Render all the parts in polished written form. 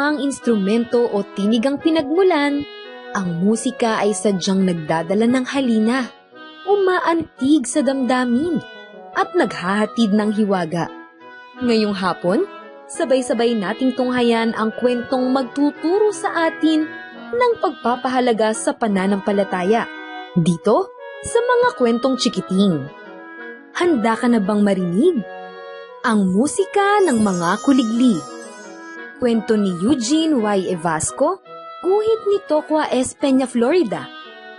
mang instrumento o tinig ang pinagmulan, ang musika ay sadyang nagdadala ng halina, umaantig sa damdamin, at naghahatid ng hiwaga. Ngayong hapon, sabay-sabay nating tunghayan ang kwentong magtuturo sa atin ng pagpapahalaga sa pananampalataya. Dito, sa mga kwentong chikiting. Handa ka na bang marinig? Ang musika ng mga kuliglig. Kwento ni Eugene Y. Evasco, guhit ni Tocua S. Peña Florida,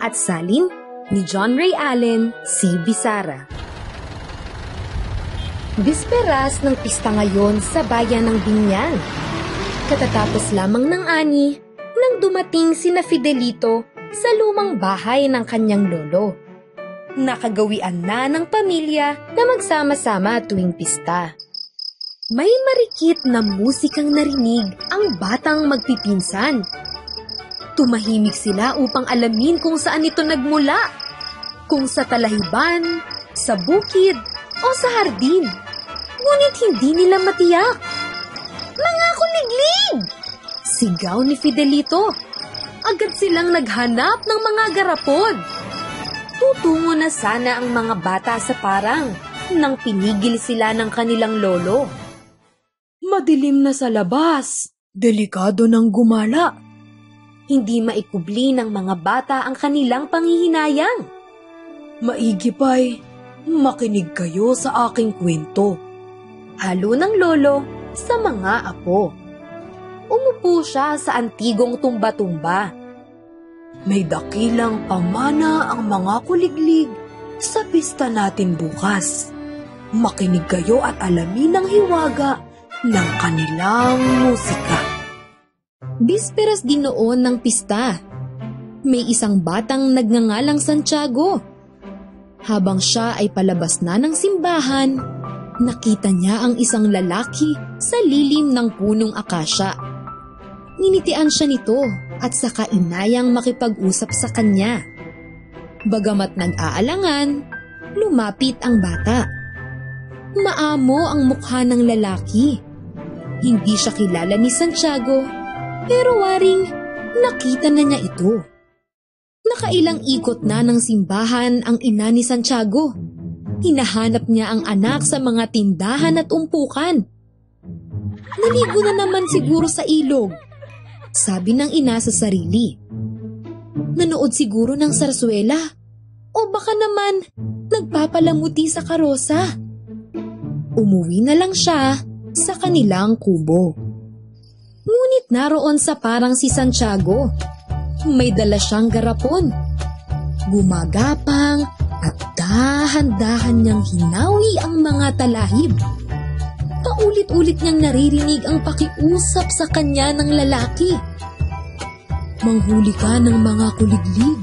at salin ni John Ray Allen C. Bisara. Bisperas ng pista ngayon sa bayan ng Binyang. Katatapos lamang ng ani nang dumating sina Fidelito sa lumang bahay ng kanyang lolo. Nakagawian na ng pamilya na magsama-sama tuwing pista. May marikit na musikang narinig ang batang magpipinsan. Tumahimik sila upang alamin kung saan ito nagmula. Kung sa talahiban, sa bukid, o sa hardin. Ngunit hindi nila matiyak. Mga kuliglig! Sigaw ni Fidelito. Agad silang naghanap ng mga garapon. Tutungo na sana ang mga bata sa parang nang pinigil sila ng kanilang lolo. Madilim na sa labas. Delikado ng gumala. Hindi maikubli ng mga bata ang kanilang panghihinayang. Maigi pa'y makinig kayo sa aking kwento. Halo ng lolo sa mga apo. Umupo siya sa antigong tumba-tumba. May dakilang pamana ang mga kuliglig sa pista natin bukas. Makinig kayo at alamin ang hiwaga ng kanilang musika. Bisperas din noon ng pista. May isang batang nagngangalang Santiago. Habang siya ay palabas na ng simbahan, nakita niya ang isang lalaki sa lilim ng punong akasya. Ninitian siya nito at saka inayang makipag-usap sa kanya. Bagamat nag-aalangan, lumapit ang bata. Maamo ang mukha ng lalaki. Hindi siya kilala ni Santiago, pero waring nakita na niya ito. Nakailang ikot na ng simbahan ang ina ni Santiago. Hinahanap niya ang anak sa mga tindahan at umpukan. Naligo na naman siguro sa ilog, sabi ng ina sa sarili. Nanood siguro ng sarswela, o baka naman nagpapalamuti sa karosa. Umuwi na lang siya sa kanilang kubo. Ngunit naroon sa parang si Santiago. May dala siyang garapon. Gumagapang at dahan-dahan niyang hinawi ang mga talahib. Paulit-ulit niyang naririnig ang pakiusap sa kanya ng lalaki. Manghuli ka ng mga kuliglig.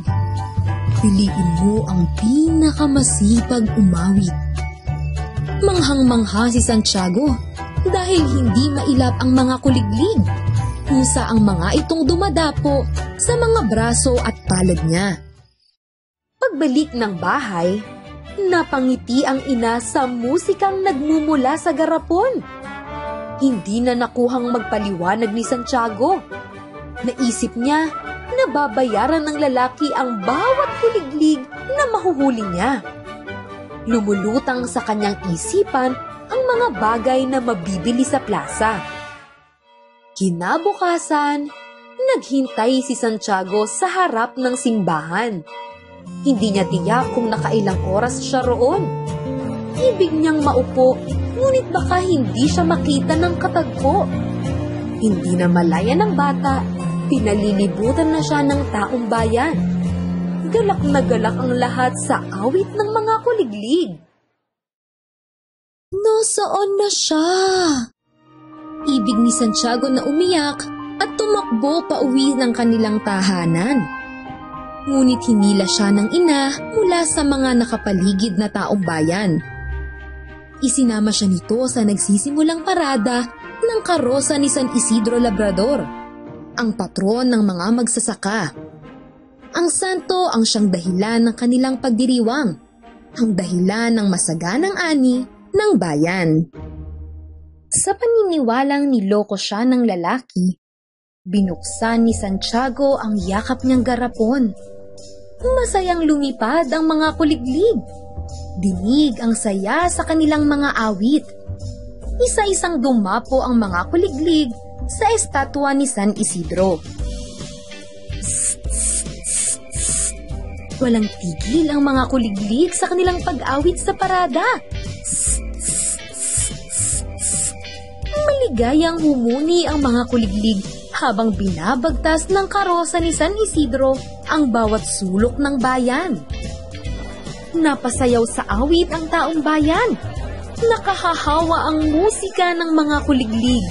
Piliin mo ang pinakamasipag umawit. Manghang-mangha si Santiago dahil hindi mailap ang mga kuliglig. Kusa ang mga itong dumadapo sa mga braso at palad niya. Pagbalik ng bahay, napangiti ang ina sa musikang nagmumula sa garapon. Hindi na nakuhang magpaliwanag ni Santiago. Naisip niya na babayaran ng lalaki ang bawat kuliglig na mahuhuli niya. Lumulutang sa kanyang isipan ang mga bagay na mabibili sa plaza. Kinabukasan, naghintay si Santiago sa harap ng simbahan. Hindi niya tiyak kung nakailang oras siya roon. Ibig niyang maupo, ngunit baka hindi siya makita ng katagpo. Hindi na malaya ng bata, pinalilibutan na siya ng taong bayan. Galak na galak ang lahat sa awit ng mga kuliglig. Nasaan na siya? Ibig ni Santiago na umiyak at tumakbo pa uwi ng kanilang tahanan. Ngunit hinila siya ng ina mula sa mga nakapaligid na taong bayan. Isinama siya nito sa nagsisimulang parada ng karosa ni San Isidro Labrador, ang patron ng mga magsasaka. Ang santo ang siyang dahilan ng kanilang pagdiriwang, ang dahilan ng masaganang ani ng bayan. Sa paniniwalang niloko siya ng lalaki, Binuksan ni Santiago ang yakap niyang garapon. Masayang lumipad ang mga kuliglig. Dinig ang saya sa kanilang mga awit. Isa-isang dumapo ang mga kuliglig sa estatwa ni San Isidro. Walang tigil ang mga kuliglig sa kanilang pag-awit sa parada. Maligayang humuni ang mga kuliglig habang binabagtas ng karosa ni San Isidro ang bawat sulok ng bayan. Napasayaw sa awit ang taong bayan. Nakahahawa ang musika ng mga kuliglig.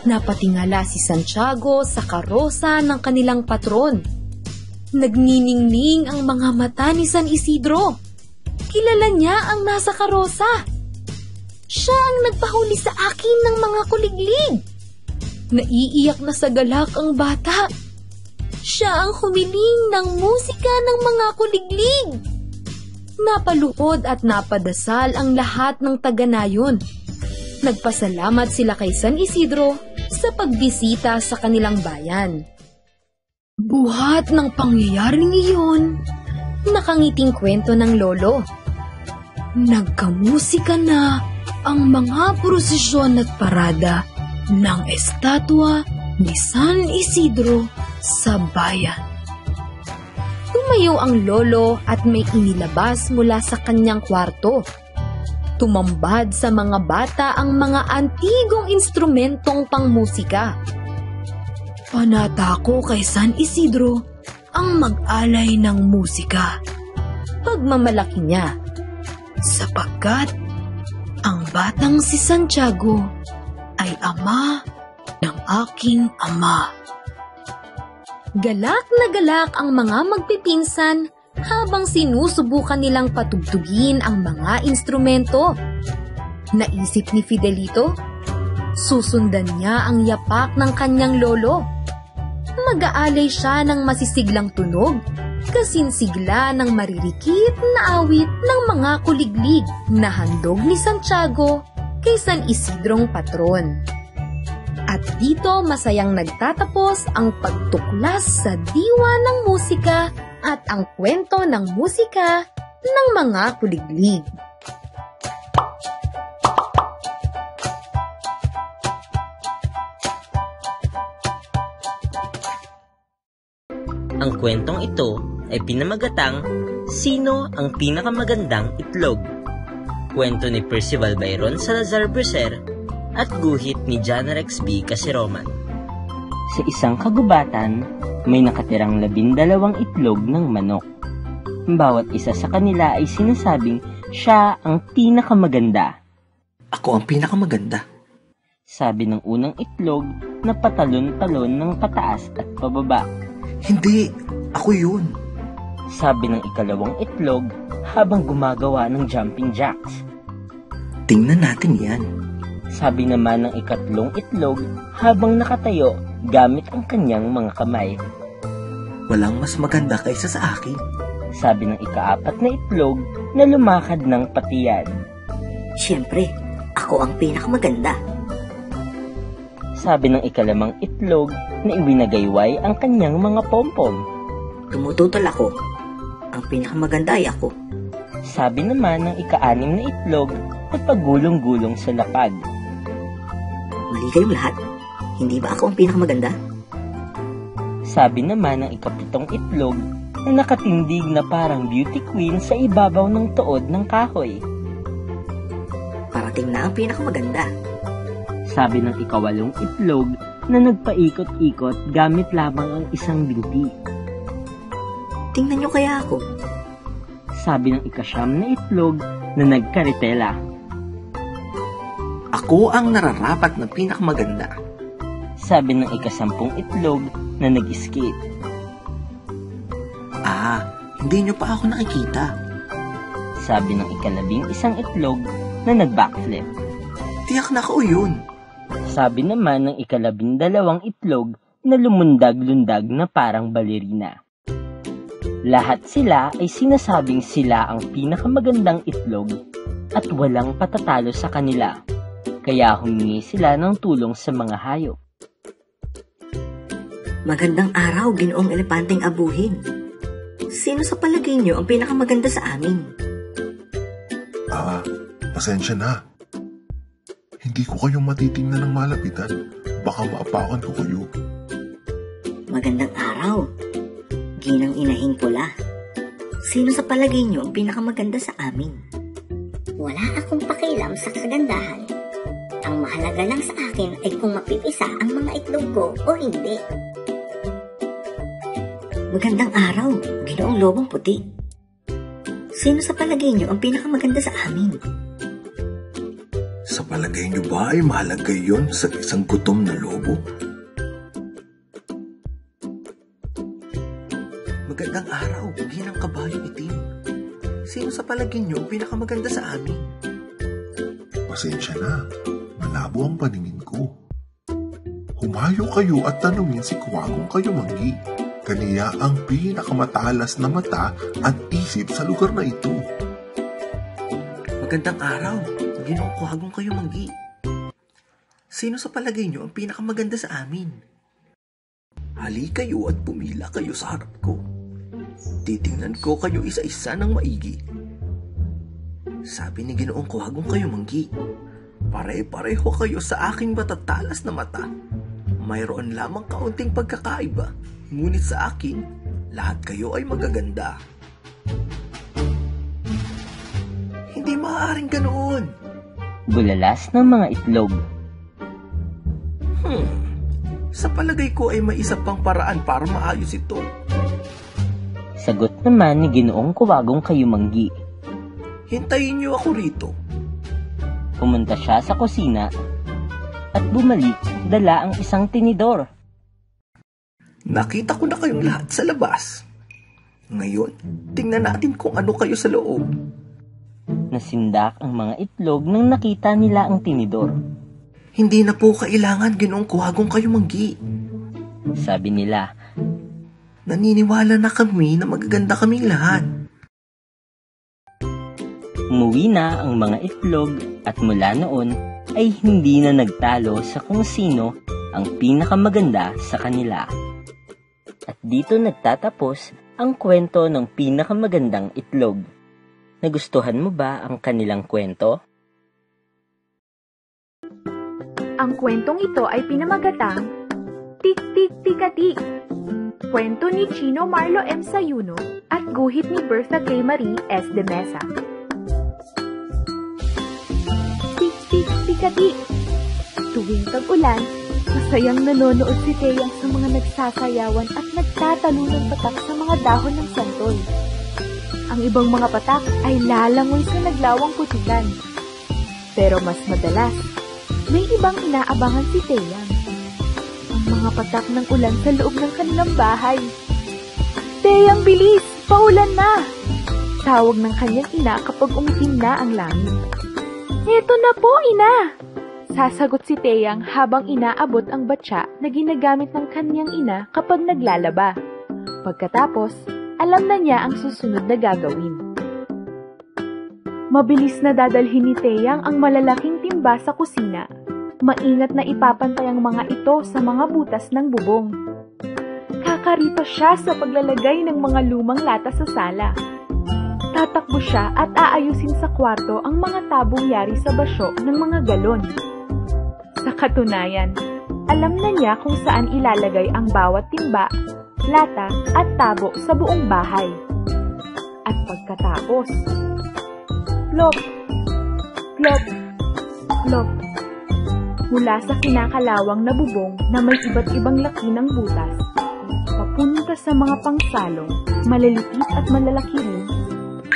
Napatingala si Santiago sa karosa ng kanilang patron. Nagniningning ang mga mata ni San Isidro. Kilala niya ang nasa karosa. Siya ang nagpahuli sa akin ng mga kuliglig. Naiiyak na sa galak ang bata. Siya ang humiling ng musika ng mga kuliglig. Napaluhod at napadasal ang lahat ng taga-nayon. Nagpasalamat sila kay San Isidro sa pagbisita sa kanilang bayan. Buhat ng pangyayaring iyon, nakangiting kwento ng lolo. Nagkamusika na ang mga prosesyon at parada ng estatwa ni San Isidro sa bayan. Tumayo ang lolo at may inilabas mula sa kanyang kwarto. Tumambad sa mga bata ang mga antigong instrumentong pangmusika. Panata ko kay San Isidro ang mag-alay ng musika. Pagmamalaki niya, sapagkat ang batang si Santiago ay ama ng aking ama. Galak na galak ang mga magpipinsan habang sinusubukan nilang patugtugin ang mga instrumento. Naisip ni Fidelito, susundan niya ang yapak ng kanyang lolo. Mag-aalay siya ng masisiglang tunog, kasinsigla ng maririkit na awit ng mga kuliglig na handog ni Santiago kay San Isidrong patron. At dito masayang nagtatapos ang pagtuklas sa diwa ng musika at ang kwento ng musika ng mga kuliglig. Ang kwentong ito ay pinamagatang Sino ang Pinakamagandang Itlog? Kwento ni Percival Byron Salazar Berser at guhit ni John Rex B. Casiroman. Sa isang kagubatan, may nakatirang 12 itlog ng manok. Bawat isa sa kanila ay sinasabing siya ang pinakamaganda. Ako ang pinakamaganda. Sabi ng unang itlog na patalon-talon ng pataas at pababa. Hindi, ako yun. Sabi ng ikalawang itlog habang gumagawa ng jumping jacks. Tingnan natin yan. Sabi naman ng ikatlong itlog habang nakatayo gamit ang kanyang mga kamay. Walang mas maganda kaysa sa akin. Sabi ng ikaapat na itlog na lumakad ng patiyan. Siyempre, ako ang pinakamaganda. Sabi ng ikalamang itlog na iwinagayway ang kanyang mga pompom. Tumututol ako. Ang pinakamaganda ay ako. Sabi naman ng ika-anim na itlog na pagulong-gulong sa lapag. Mali kayong lahat. Hindi ba ako ang pinakamaganda? Sabi naman ng ikapitong itlog na nakatindig na parang beauty queen sa ibabaw ng tuod ng kahoy. Parating na ang pinakamaganda. Sabi ng ikawalong itlog na nagpaikot-ikot gamit lamang ang isang binti. Tingnan niyo kaya ako. Sabi ng ikasyam na itlog na nagkaritela. Ako ang nararapat na pinakamaganda. Sabi ng ikasampung itlog na nag-skate. Hindi niyo pa ako nakikita. Sabi ng ikalabing isang itlog na nag-backflip. Tiyak na ako yun. Sabi naman ng ikalabindalawang itlog na lumundag-lundag na parang balerina. Lahat sila ay sinasabing sila ang pinakamagandang itlog at walang patatalo sa kanila. Kaya humingi sila ng tulong sa mga hayop. Magandang araw, Ginoong Elepanteng Abuhin. Sino sa palagay niyo ang pinakamaganda sa amin? Pasensya na. Hindi ko kayo matitingnan ng malapitan. Baka maapakan ko kayo. Magandang araw, Ginang Inahing Pula. Sino sa palagay niyo ang pinakamaganda sa amin? Wala akong pakialam sa kagandahan. Ang mahalaga lang sa akin ay kung mapipisa ang mga itlog ko o hindi. Magandang araw, Ginoong Lobong Puti. Sino sa palagay niyo ang pinakamaganda sa amin? Sa palagay niyo ba ay mahalaga yon sa isang gutom na lobo? Magandang araw, Ginang Kabayong Itim. Sino sa palagay niyo ang pinakamaganda sa amin? Pasensya na. Malabo ang paningin ko. Humayo kayo at tanungin si Kuwagong kayo manggi. Kaniya ang pinakamatalas na mata at isip sa lugar na ito. Magandang araw, Ginoong Kuwagong kayo manggi. Sino sa palagay niyo ang pinakamaganda sa amin? Hali kayo at pumila kayo sa harap ko. Titingnan ko kayo isa-isa ng maigi. Sabi ni Ginoong Kuwagong kayo manggi, pare-pareho kayo sa aking matatalas na mata. Mayroon lamang kaunting pagkakaiba, ngunit sa akin, lahat kayo ay magaganda. Hindi maaaring ganoon. Bulalas ng mga itlog. Sa palagay ko ay may isa pang paraan para maayos ito. Sagot naman ni Ginoong Kuwagong kayo manggi. Hintayin niyo ako rito. Pumunta siya sa kusina at bumalik dala ang isang tinidor. Nakita ko na kayong lahat sa labas. Ngayon, tingnan natin kung ano kayo sa loob. Nasindak ang mga itlog nang nakita nila ang tinidor. Hindi na po kailangan, Ginoong Kuwagong kayo manggi. Sabi nila, Naniniwala na kami na magaganda kaming lahat. umuwi na ang mga itlog at mula noon ay hindi na nagtalo sa kung sino ang pinakamaganda sa kanila. At dito nagtatapos ang kwento ng pinakamagandang itlog. Nagustuhan mo ba ang kanilang kwento? Ang kwentong ito ay pinamagatang Tik Tik Tikatik. Kwento ni Chino Marlo M. Sayuno at guhit ni Bertha K. Marie S. de Mesa. Tik Tik Tikatik. Tuwing tag-ulan, masayang nanonood si Teyang sa mga nagsasayawan at nagtatalo ng patak sa mga dahon ng santol. Ang ibang mga patak ay lalangoy sa naglawang putikan. Pero mas madalas, may ibang inaabangan si Teyang. Ang mga patak ng ulan sa loob ng kanilang bahay. Teyang, bilis! Paulan na! Tawag ng kanyang ina kapag umitim na ang langit. Eto na po, ina! Sasagot si Teyang habang inaabot ang batya na ginagamit ng kanyang ina kapag naglalaba. Pagkatapos, alam na niya ang susunod na gagawin. Mabilis na dadalhin ni Teyang ang malalaking timba sa kusina. Maingat na ipapantay ang mga ito sa mga butas ng bubong. Kakaripa siya sa paglalagay ng mga lumang lata sa sala. Tatakbo siya at aayusin sa kwarto ang mga tabong yari sa basyo ng mga galon. Sa katunayan, alam na niya kung saan ilalagay ang bawat timba, lata at tabo sa buong bahay. At pagkatapos, plop, plop, plop. Mula sa kinakalawang na bubong na may iba't ibang laki ng butas, papunta sa mga pangsalong, maliliit at malalaki rin,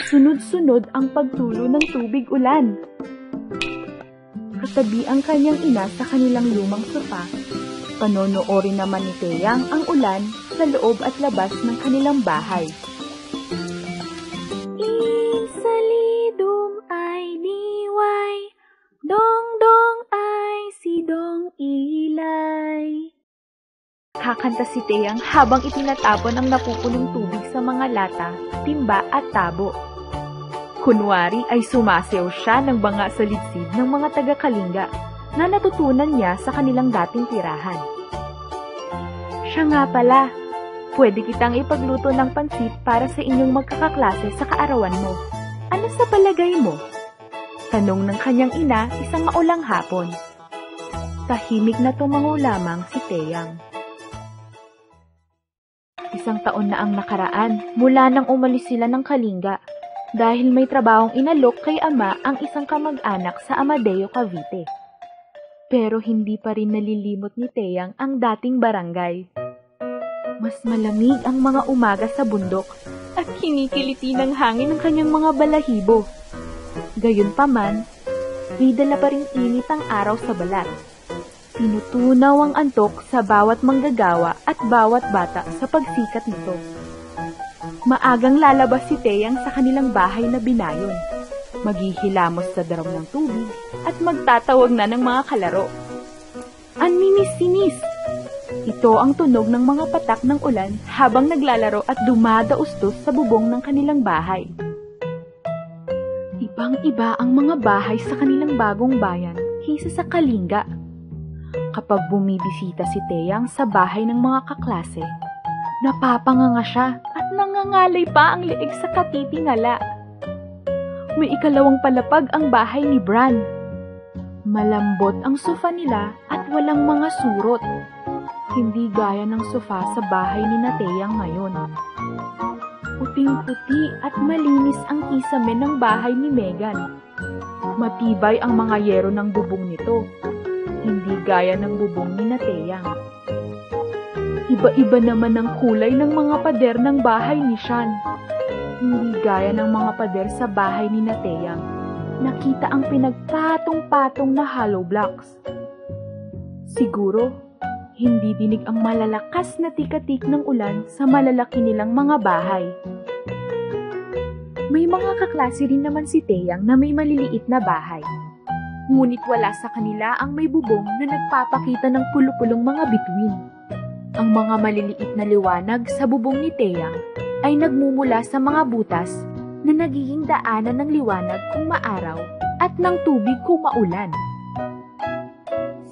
sunod-sunod ang pagtulo ng tubig ulan. Katabi ang kanyang ina sa kanilang lumang sofa, panonoorin naman ni Teyang ang ulan sa loob at labas ng kanilang bahay. Insalidum ay diway, dong-dong ay si Dong Ilay. Kakanta si Teyang habang itinatapon ang napupunong tubig sa mga lata, timba at tabo. Kunwari ay sumasayaw siya ng banga sa lidsid ng mga taga-Kalinga na natutunan niya sa kanilang dating tirahan. Siya nga pala, pwede kitang ipagluto ng pansit para sa inyong magkakaklase sa kaarawan mo. Ano sa palagay mo? Tanong ng kanyang ina isang maulang hapon. Tahimik na tumango lamang si Teyang. Isang taon na ang nakaraan mula nang umalis sila ng Kalinga dahil may trabahong inalok kay ama ang isang kamag-anak sa Amadeo, Cavite. Pero hindi pa rin nalilimot ni Teyang ang dating barangay. Mas malamig ang mga umaga sa bundok at kinikiliti ng hangin ang kanyang mga balahibo. Gayunpaman, may dala pa ring init ang araw sa balat. Tinutunaw ang antok sa bawat manggagawa at bawat bata sa pagsikat nito. Maagang lalabas si Teyang sa kanilang bahay na binayon. Maghihilamos sa daraw ng tubig at magtatawag na ng mga kalaro. Anminis-sinis! Ito ang tunog ng mga patak ng ulan habang naglalaro at dumadaustos sa bubong ng kanilang bahay. Ibang-iba ang mga bahay sa kanilang bagong bayan kaysa sa Kalinga. Kapag bumibisita si Teyang sa bahay ng mga kaklase, napapanganga siya at nangangalay pa ang leeg sa katitingala. May ikalawang palapag ang bahay ni Bran. Malambot ang sofa nila at walang mga surot. Hindi gaya ng sofa sa bahay ni Teyang ngayon. Puting-puti at malinis ang kisame ng bahay ni Megan. Matibay ang mga yero ng bubong nito. Hindi gaya ng bubong ni Teyang. Iba-iba naman ang kulay ng mga pader ng bahay ni Sean. Hindi gaya ng mga pader sa bahay ni Teyang. Nakita ang pinagpatong-patong na hollow blocks. Siguro, hindi dinig ang malalakas na tikatik ng ulan sa malalaki nilang mga bahay. May mga kaklase rin naman si Teyang na may maliliit na bahay. Ngunit wala sa kanila ang may bubong na nagpapakita ng pulo-pulong mga bituin. Ang mga maliliit na liwanag sa bubong ni Teyang ay nagmumula sa mga butas na nagiging daanan ng liwanag kung maaraw at ng tubig kung maulan.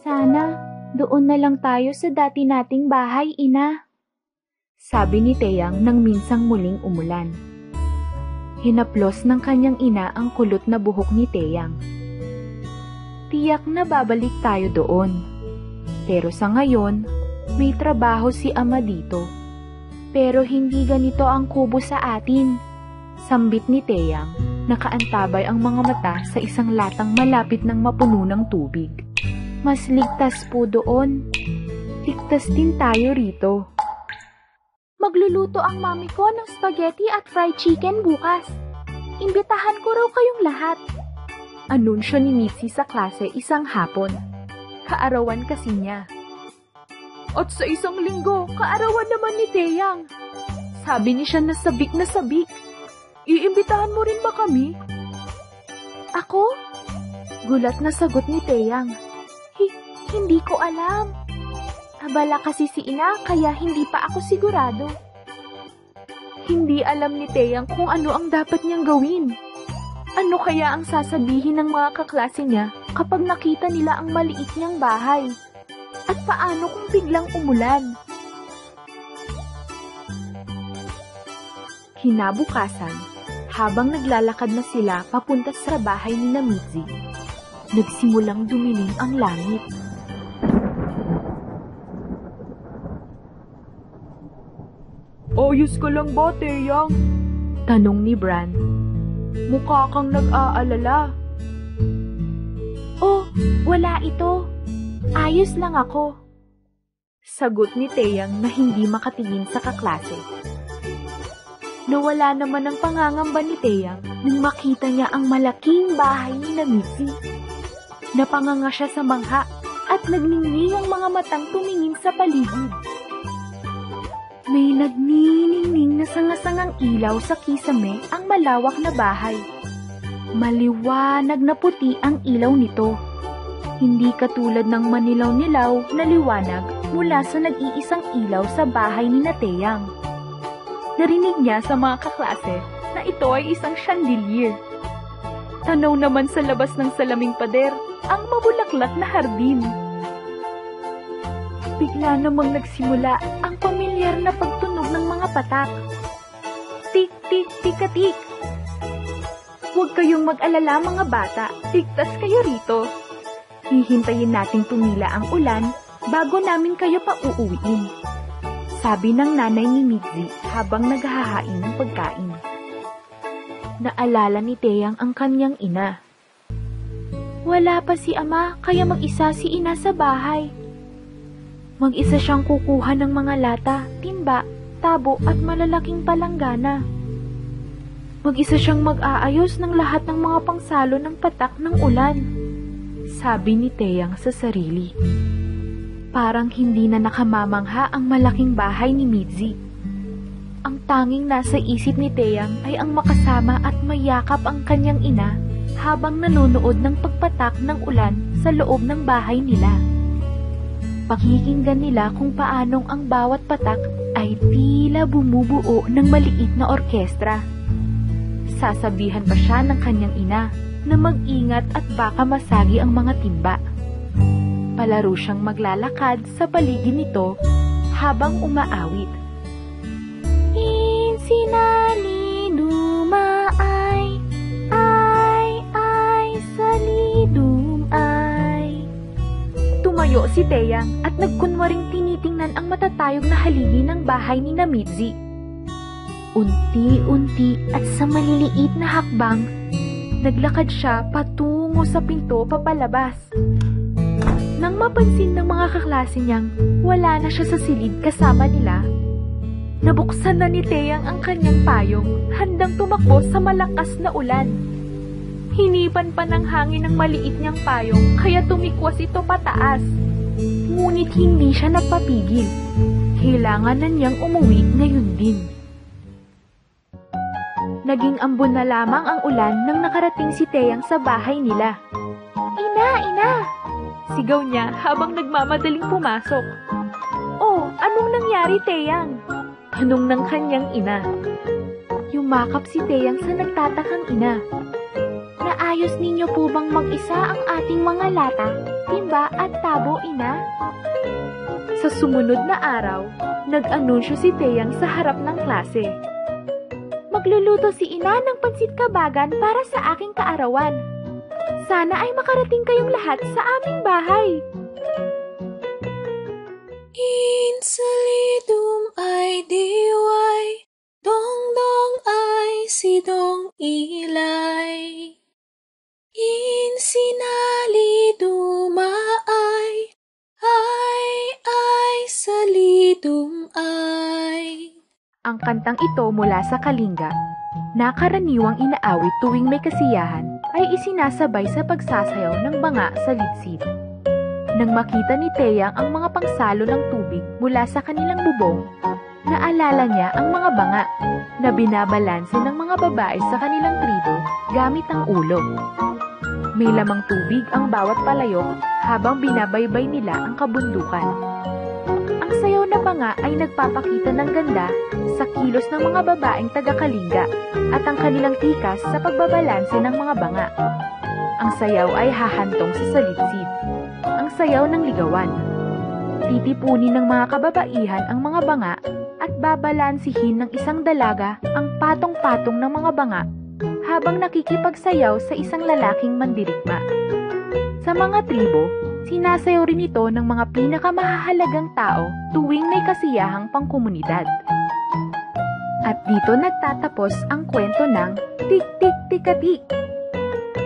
Sana doon na lang tayo sa dati nating bahay, Ina. Sabi ni Teyang nang minsang muling umulan. Hinaplos ng kanyang ina ang kulot na buhok ni Teyang. Tiyak na babalik tayo doon. Pero sa ngayon, may trabaho si Ama dito. Pero hindi ganito ang kubo sa atin. Sambit ni Teyang, nakaantabay ang mga mata sa isang latang malapit ng mapuno ng tubig. Mas ligtas po doon. Ligtas din tayo rito. Magluluto ang mami ko ng spaghetti at fried chicken bukas. Imbitahan ko raw kayong lahat. Anunsyo ni Mitzi sa klase isang hapon. Kaarawan kasi niya. At sa isang linggo, kaarawan naman ni Teyang. Sabi ni siya na sabik na sabik. Iimbitahan mo rin ba kami? Ako? Gulat na sagot ni Teyang. Hindi ko alam. Abala kasi si Ina kaya hindi pa ako sigurado. Hindi alam ni Teyang kung ano ang dapat niyang gawin. Ano kaya ang sasabihin ng mga kaklase niya kapag nakita nila ang maliit niyang bahay? At paano kung biglang umulan? Kinabukasan, habang naglalakad na sila papunta sa bahay ni Mitzi, nagsimulang dumilim ang langit. Ayos ka lang ba, Teyang? Tanong ni Bran. Mukha kang nag-aalala. Oh, wala ito. Ayos lang ako. Sagot ni Teyang na hindi makatingin sa kaklase. Nawala naman ang pangangamba ni Teyang nang makita niya ang malaking bahay ni Mitzi. Napanganga siya sa mangha at nagningning ang mga matang tumingin sa paligid. May nagniningning na sangasangang ilaw sa kisame ang malawak na bahay. Maliwanag na puti ang ilaw nito. Hindi katulad ng manilaw-nilaw na liwanag mula sa nag-iisang ilaw sa bahay ni Teyang. Narinig niya sa mga kaklase na ito ay isang chandelier. Tanaw naman sa labas ng salaming pader ang mabulaklak na hardin. Bigla namang nagsimula ang linear na pagtunog ng mga patak. Tik, tik, tikatik. Huwag kayong mag-alala mga bata, ligtas kayo rito. Hihintayin nating tumila ang ulan bago namin kayo pauuwiin. Sabi ng nanay ni Mitzi habang naghahain ng pagkain. Naalala ni Teyang ang kanyang ina. Wala pa si ama, kaya mag-isa si ina sa bahay. Mag-isa siyang kukuha ng mga lata, timba, tabo at malalaking palanggana. Mag-isa siyang mag-aayos ng lahat ng mga pangsalo ng patak ng ulan. Sabi ni Teyang sa sarili. Parang hindi na nakamamangha ang malaking bahay ni Mitzi. Ang tanging nasa isip ni Teyang ay ang makasama at mayakap ang kanyang ina habang nanonood ng pagpatak ng ulan sa loob ng bahay nila. Pakikinggan nila kung paanong ang bawat patak ay tila bumubuo ng maliit na orkestra. Sasabihan pa siya ng kanyang ina na mag-ingat at baka masagi ang mga timba. Palaro siyang maglalakad sa paligid nito habang umaawit. Sinali dumaay, ay, salidum ay. Tumayo si Teyang at nagkunwaring tinitingnan ang matatayog na haligi ng bahay ni Mitzi. Unti-unti at sa maliliit na hakbang, naglakad siya patungo sa pinto papalabas. Nang mapansin ng mga kaklase niyang wala na siya sa silid kasama nila, nabuksan na ni Teyang ang kanyang payong, handang tumakbo sa malakas na ulan. Hinipan pa ng hangin ang maliit niyang payong, kaya tumikwas ito pataas. Ngunit hindi siya nagpapigil. Kailangan na niyang umuwi ngayon din. Naging ambon na lamang ang ulan nang nakarating si Teyang sa bahay nila. Ina, ina! Sigaw niya habang nagmamadaling pumasok. Oh, anong nangyari, Teyang? Tanong ng kanyang ina. Yumakap si Teyang sa nagtatakang ina. Naayos ninyo po bang mag-isa ang ating mga lata, timba at tabo, ina? Sa sumunod na araw, nag-anunsyo si Teyang sa harap ng klase. Magluluto si ina ng pansit kabagan para sa aking kaarawan. Sana ay makarating kayong lahat sa aming bahay. Insalidum ay diway, dong-dong ay sidong ilay. Insinalidum ay salidum ay. Ang kantang ito mula sa Kalinga, na karaniwang inaawit tuwing may kasiyahan, ay isinasabay sa pagsasayaw ng banga sa litsid. Nang makita ni Teyang ang mga pangsalo ng tubig mula sa kanilang bubong, naalala niya ang mga banga na binabalanse ng mga babae sa kanilang tribo gamit ang ulo. May lamang tubig ang bawat palayok habang binabaybay nila ang kabundukan. Ang sayaw na banga ay nagpapakita ng ganda sa kilos ng mga babaeng taga-Kalinga at ang kanilang tikas sa pagbabalanse ng mga banga. Ang sayaw ay hahantong sa salitsid. Ang sayaw ng ligawan. Titipunin ng mga kababaihan ang mga banga at babalansihin ng isang dalaga ang patong-patong ng mga banga habang nakikipagsayaw sa isang lalaking mandirigma. Sa mga tribo, sinasayaw rin ito ng mga pinakamahalagang tao tuwing may kasiyahang pangkomunidad. At dito nagtatapos ang kwento ng Tik-Tik-Tikatik.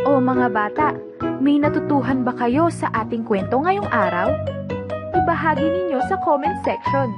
O mga bata, may natutuhan ba kayo sa ating kwento ngayong araw? Ibahagi ninyo sa comment section.